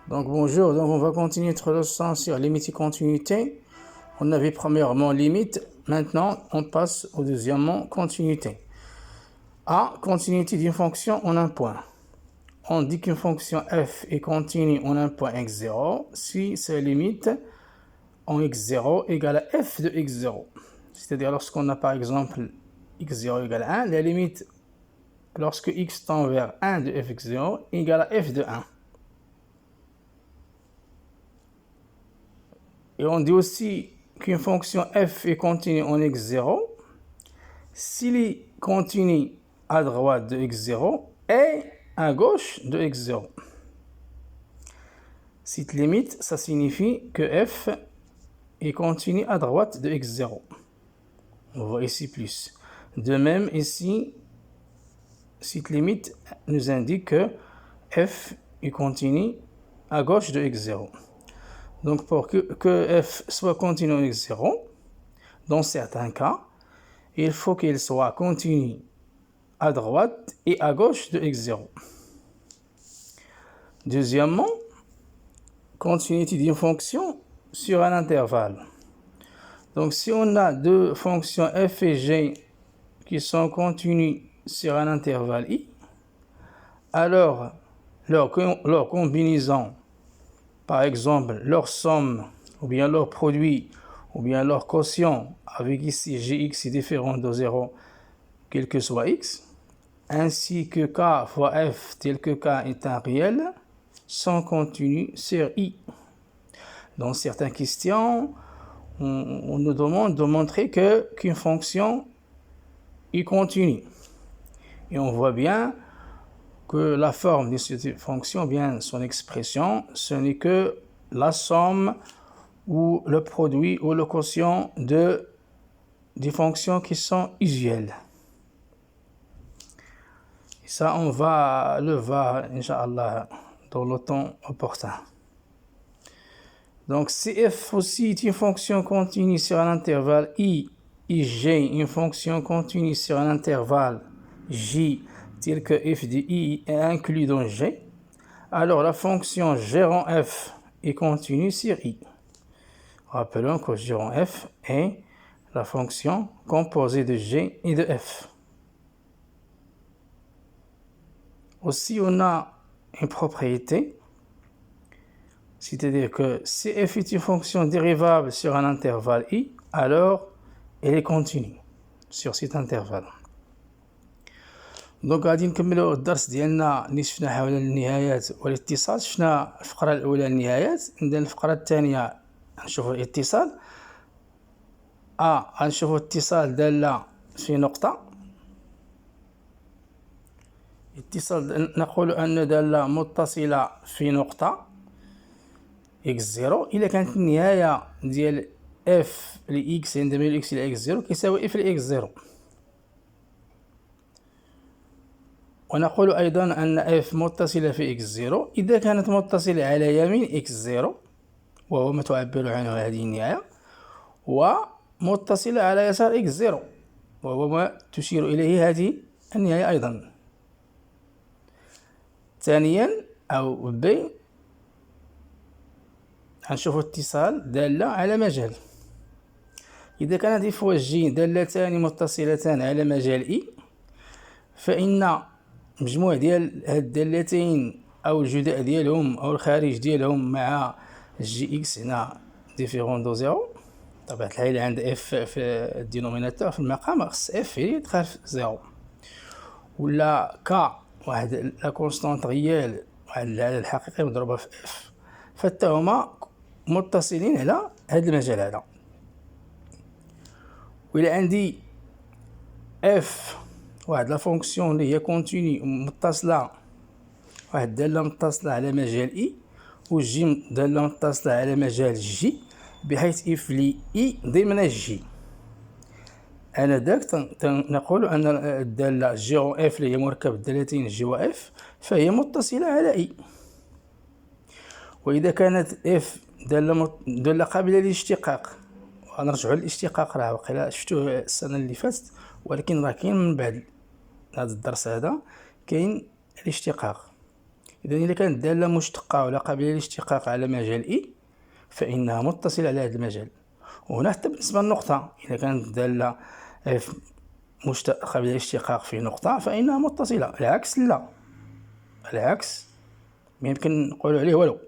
Donc bonjour, donc on va continuer notre leçon sur limite et continuité. On avait premièrement limite, maintenant on passe au deuxièmement continuité. A, continuité d'une fonction en un point. On dit qu'une fonction f est continue en un point x0 si sa limite en x0 égale à f de x0. C'est-à-dire lorsqu'on a par exemple x0 égale à 1, la limite lorsque x tend vers 1 de fx0 égale à f de 1. Et on dit aussi qu'une fonction f est continue en x0 s'il est continu à droite de x0 et à gauche de x0. Cette limite, ça signifie que f est continu à droite de x0. On voit ici plus. De même, ici, cette limite nous indique que f est continu à gauche de x0. Donc, pour que f soit continu en x0, dans certains cas, il faut qu'il soit continu à droite et à gauche de x0. Deuxièmement, continuité d'une fonction sur un intervalle. Donc, si on a deux fonctions f et g qui sont continues sur un intervalle i, alors leur combinaison, par exemple leur somme, ou bien leur produit, ou bien leur quotient, avec ici gx est différent de 0, quel que soit x, ainsi que k fois f tel que k est un réel, sont continus sur i. Dans certaines questions, on nous demande de montrer qu'une fonction est continue. Et on voit bien que la forme de cette fonction, bien son expression, ce n'est que la somme ou le produit ou le quotient des fonctions qui sont usuelles. Et ça, on va le voir, Inch'Allah, dans le temps opportun. Donc, si f aussi est une fonction continue sur un intervalle i, et g une fonction continue sur un intervalle j, tel que f de i est inclus dans g, alors la fonction g rond f est continue sur i. Rappelons que g rond f est la fonction composée de g et de f. Aussi, on a une propriété, c'est-à-dire que si f est une fonction dérivable sur un intervalle i, alors elle est continue sur cet intervalle. دونك غادي نكملوا الدرس ديالنا اللي شفنا حول النهايات والاتصال. شفنا الفقره الاولى النهايات، ندير الفقره الثانيه نشوفوا الاتصال. غنشوفوا اتصال داله في نقطه، اتصال نقول ان داله متصله في نقطه x0 الا كانت النهايه ديال f ل x عندما يل x الى x0 كيساوي f ل x0. ونقول أيضا أن f متصلة في x0 إذا كانت متصلة على يمين x0 وهو ما تعبر عنه هذه النهاية، ومتصلة على يسار x0 وهو ما تشير إليه هذه النهاية أيضا. ثانيا أو ب، هنشوف اتصال دالة على مجال. إذا كانت f و g دالتان متصلتان على مجال i، فإن مجموع ديال هاد الدالتين او الجداء ديالهم او الخارج ديالهم مع جي اكس هنا ديفيرون دو زيرو، طبيعة الحال اللي عند اف في الدينوميناتور في المقام خص اف هي تدخل في زيرو، ولا كا واحد لا كونستانت ريال واحد العدد الحقيقي مضروبة في اف، فحتى هما متصلين على هاد المجال هذا. وإلا عندي اف واحد لا فونكسيون اللي هي كونتيني متصله، واحد داله متصله على مجال اي، وجي داله متصله على مجال جي، بحيث اف لي اي ضمن جي، انا داك نقول ان الداله جي رون اف اللي هي مركب الدالتين جي و اف فهي متصله على اي. واذا كانت اف داله قابله للاشتقاق، غنرجعوا للاشتقاق راه وقيلا شفتوه السنه اللي فاتت، ولكن راه كاين من بعد هذا الدرس هذا كاين الاشتقاق. إذا إذا كانت دالة مشتقة ولا قابلة للاشتقاق على مجال إي فإنها متصلة على هذا المجال. وهنا حتى بالنسبة للنقطة، إذا كانت دالة اف قابلة للاشتقاق في نقطة فإنها متصلة، العكس لا، العكس ما يمكن نقولوا عليه والو.